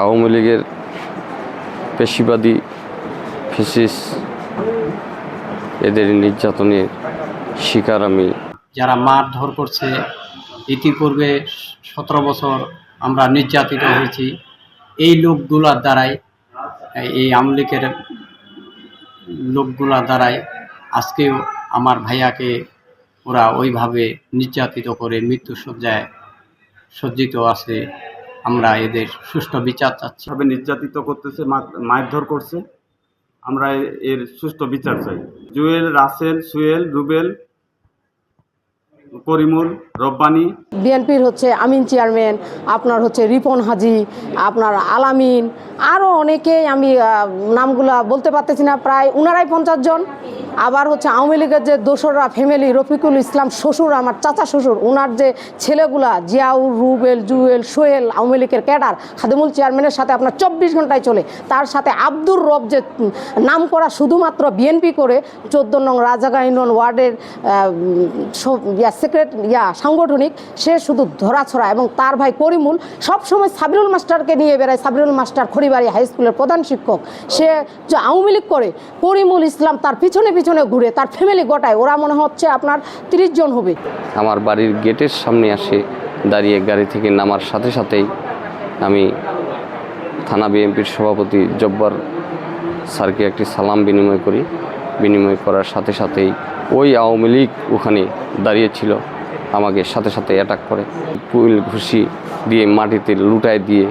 আওয়ামী লীগের পেশিবাদী ফ্যাসিস্ট এদের নির্যাতনের শিকার আমি। যারা মারধর করছে, ইতিপূর্বে 17 বছর আমরা নির্যাতিত হয়েছি এই লোকগুলার দ্বারাই, এই আওয়ামী লীগের লোকগুলার দ্বারাই আজকেও আমার ভাইয়াকে ওরা ওইভাবে নির্যাতিত করে মৃত্যুসজ্জায় সজ্জিত আছে। আমরা এদের সুষ্ঠু বিচার চাচ্ছি। ভাবে নির্যাতিত করতেছে, মারধর করছে, আমরা এর সুষ্ঠু বিচার চাই। জুয়েল, রাসেল, সুয়েল, রুবেল, করিমুল, রব্বানী, বিএনপির আমিন চেয়ারম্যান, আপনার রিপন হাজি, আপনার আলামিন, আরও অনেকেই, আমি নামগুলা বলতে পারতেছি না, প্রায় 49-50 জন। আবার আওয়ামী লীগের যে দোসররা ফ্যামিলি, রফিকুল ইসলাম শ্বশুর, আমার চাচা শ্বশুর, ওনার যে ছেলেগুলা জিয়াউর, রুবেল, জুয়েল, সোহেল, আওয়ামী লীগের ক্যাডার, খাদেমুল চেয়ারম্যানের সাথে আপনার 24 ঘন্টায় চলে। তার সাথে আব্দুর রব, যে নাম করা শুধুমাত্র বিএনপি করে 14 নং রাজাগাইনন ওয়ার্ডের সাংগঠনিক, সে শুধু ধরাছড়া। এবং তার ভাই করিমুল সবসময় সাবিরুল মাস্টারকে নিয়ে বেড়ায়। সাবিরুল মাস্টার খড়িবাড়ি হাই স্কুলের প্রধান শিক্ষক, সে যে আওয়ামী লীগ করে, করিমুল ইসলাম তার পিছনে পিছনে ঘুরে, তার ফ্যামিলি গোটায়, ওরা মনে হচ্ছে আপনার 30 জন হবে। আমার বাড়ির গেটের সামনে আসে দাঁড়িয়ে, গাড়ি থেকে নামার সাথে সাথেই আমি থানা বিএনপির সভাপতি জব্বার স্যারকে একটি সালাম বিনিময় করি। বিনিময় করার সাথে সাথেই ওই আওয়ামী লীগ ওখানে দাঁড়িয়েছিল, আমাকে সাথে সাথে অ্যাটাক করে, পুল ঘুষি দিয়ে মাটিতে লুটায় দিয়ে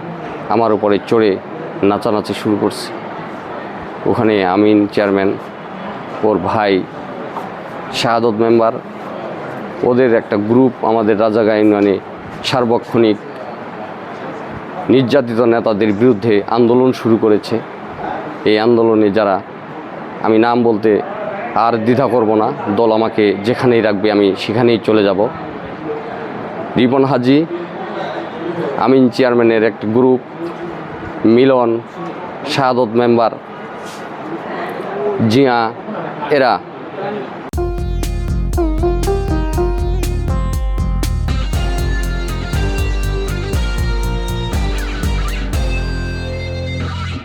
আমার উপরে চড়ে নাচানাচি শুরু করছে। ওখানে আমিন চেয়ারম্যান, ওর ভাই শাহাদত মেম্বার, ওদের একটা গ্রুপ আমাদের রাজাগাঁ ইউনিয়নে সার্বক্ষণিক নির্যাতিত নেতাদের বিরুদ্ধে আন্দোলন শুরু করেছে। এই আন্দোলনে যারা, আমি নাম বলতে আর দ্বিধা করব না, দল আমাকে যেখানেই রাখবে আমি সেখানেই চলে যাব। রিপন হাজি, আমিন চেয়ারম্যানের একটি গ্রুপ, মিলন, শাহাদত মেম্বার, জিয়া, এরা